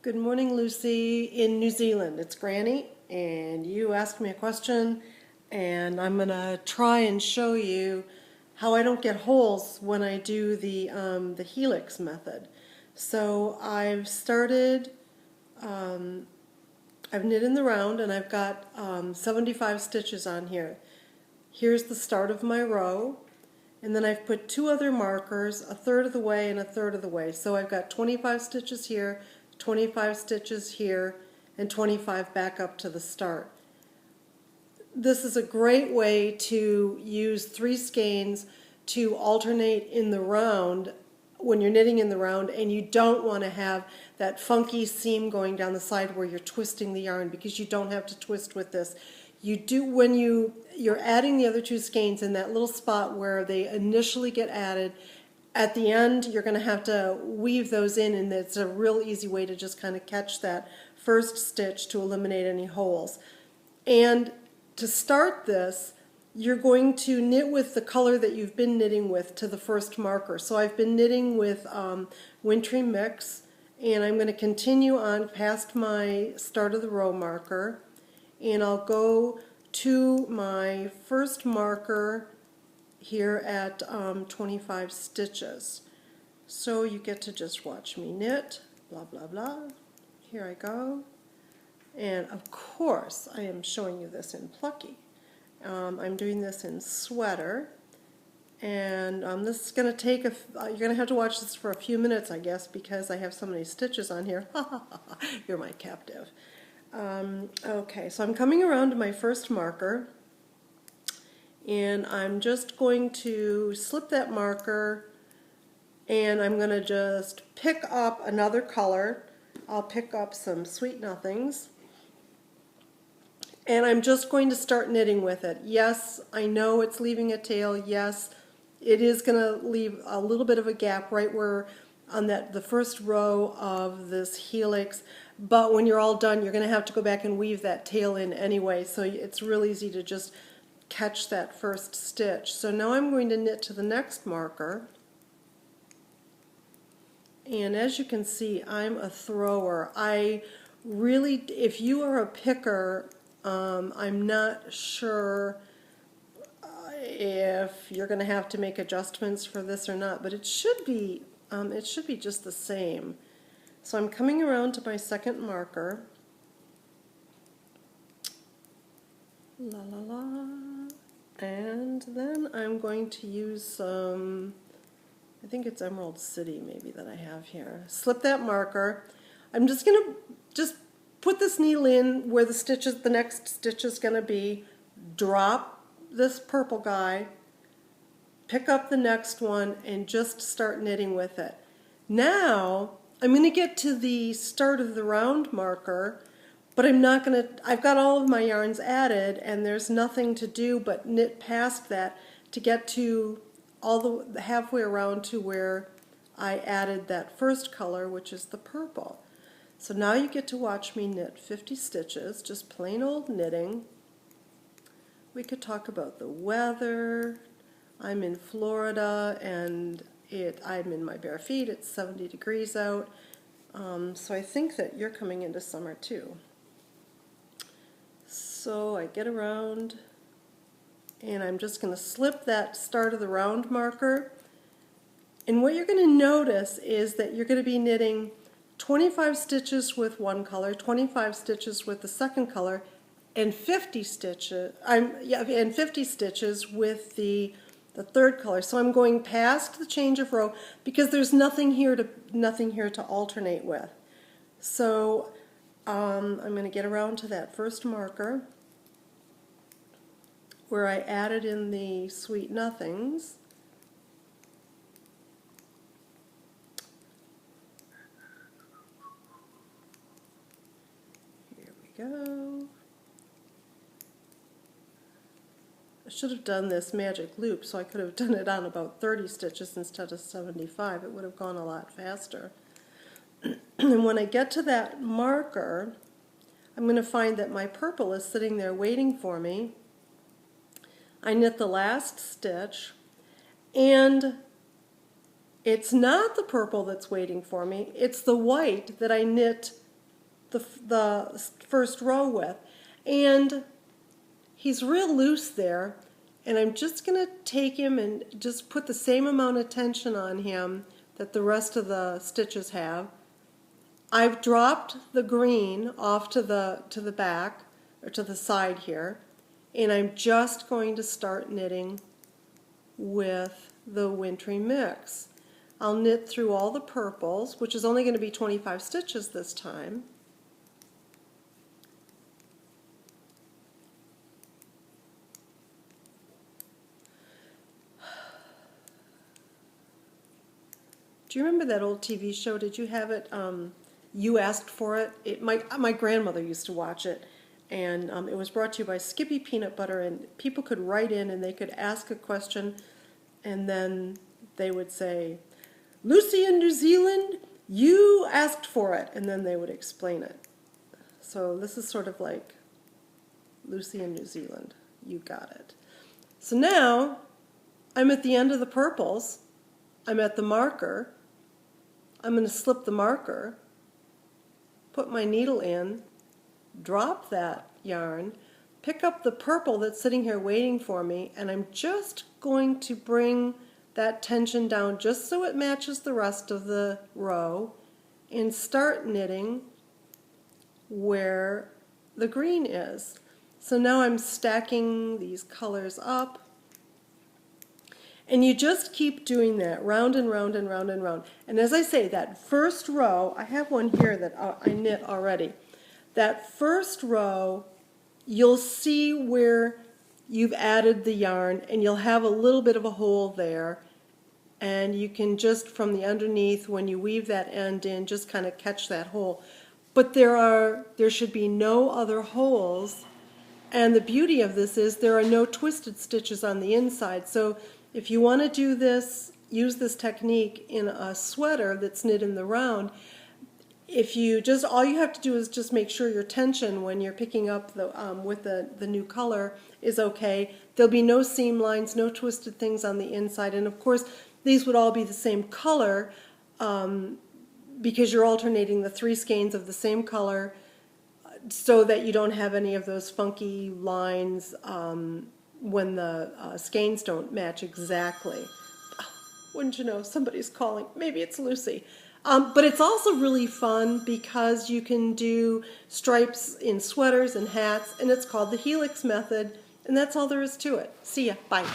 Good morning, Lucy, in New Zealand. It's Granny, and you asked me a question, and I'm going to try and show you how I don't get holes when I do the Helix method. So I've knit in the round, and I've got 75 stitches on here. Here's the start of my row, and then I've put two other markers, a third of the way and a third of the way. So I've got 25 stitches here, 25 stitches here, and 25 back up to the start. This is a great way to use 3 skeins to alternate in the round when you're knitting in the round, and you don't want to have that funky seam going down the side where you're twisting the yarn, because you don't have to twist with this. You do when you're adding the other 2 skeins in that little spot where they initially get added. At the end, you're going to have to weave those in, and it's a real easy way to just kind of catch that first stitch to eliminate any holes. And to start this, you're going to knit with the color that you've been knitting with to the first marker. So I've been knitting with Wintry Mix, and I'm going to continue on past my start of the row marker, and I'll go to my first marker here at 25 stitches. So you get to just watch me knit, blah blah blah. Here I go, and of course I am showing you this in Plucky. I'm doing this in Sweater, and this is going to take you're going to have to watch this for a few minutes, I guess, because I have so many stitches on here. You're my captive. Okay, so I'm coming around to my first marker, and I'm just going to slip that marker, and I'm going to just pick up another color. I'll pick up some Sweet Nothings, and I'm just going to start knitting with it. Yes, I know it's leaving a tail. Yes, it is going to leave a little bit of a gap right where on the first row of this Helix, but when you're all done, you're going to have to go back and weave that tail in anyway, so it's real easy to just catch that first stitch. So now I'm going to knit to the next marker, and as you can see, I'm a thrower. If you are a picker, I'm not sure if you're going to have to make adjustments for this or not, but it should be just the same. So I'm coming around to my second marker. La la la. And then I'm going to use some, I think it's Emerald City maybe that I have here. Slip that marker. I'm just going to put this needle in where the next stitch is going to be, drop this purple guy, pick up the next one, and just start knitting with it. Now I'm going to get to the start of the round marker, but I've got all of my yarns added, and there's nothing to do but knit past that to get to all the halfway around to where I added that first color, which is the purple. So now you get to watch me knit 50 stitches, just plain old knitting. We could talk about the weather. I'm in Florida, and I'm in my bare feet. It's 70 degrees out. So I think that you're coming into summer too. So I get around, and I'm just going to slip that start of the round marker. And what you're going to notice is that you're going to be knitting 25 stitches with one color, 25 stitches with the second color, and 50 stitches. 50 stitches with the third color. So I'm going past the change of row because there's nothing here to alternate with. So I'm going to get around to that first marker where I added in the Sweet Nothings. Here we go. I should have done this magic loop, so I could have done it on about 30 stitches instead of 75. It would have gone a lot faster. And when I get to that marker, I'm going to find that my purple is sitting there waiting for me. I knit the last stitch, and it's not the purple that's waiting for me, it's the white that I knit the first row with. And he's real loose there, and I'm just going to take him and just put the same amount of tension on him that the rest of the stitches have. I've dropped the green off to the back, or to the side here, and I'm just going to start knitting with the wintry mix. I'll knit through all the purples, which is only going to be 25 stitches this time. Do you remember that old TV show? Did you have it? You Asked for It. My grandmother used to watch it, and it was brought to you by Skippy Peanut Butter, and people could write in and they could ask a question, and then they would say, "Lucy in New Zealand, you asked for it," and then they would explain it. So this is sort of like Lucy in New Zealand, you got it. So now I'm at the end of the purples. I'm at the marker. I'm going to slip the marker, put my needle in, drop that yarn, pick up the purple that's sitting here waiting for me, and I'm just going to bring that tension down just so it matches the rest of the row and start knitting where the green is. So now I'm stacking these colors up. And you just keep doing that, round and round and round and round. And as I say, that first row, I have one here that I knit already. That first row, you'll see where you've added the yarn, and you'll have a little bit of a hole there. And you can just, from the underneath, when you weave that end in, just kind of catch that hole. But there should be no other holes. And the beauty of this is there are no twisted stitches on the inside. So if you want to do this, use this technique in a sweater that's knit in the round, all you have to do is just make sure your tension when you're picking up with the new color is okay. There'll be no seam lines, no twisted things on the inside, and of course these would all be the same color because you're alternating the 3 skeins of the same color so that you don't have any of those funky lines when the skeins don't match exactly. Wouldn't you know, somebody's calling. Maybe it's Lucy. But it's also really fun because you can do stripes in sweaters and hats, and it's called the Helix method, and that's all there is to it. See ya. Bye.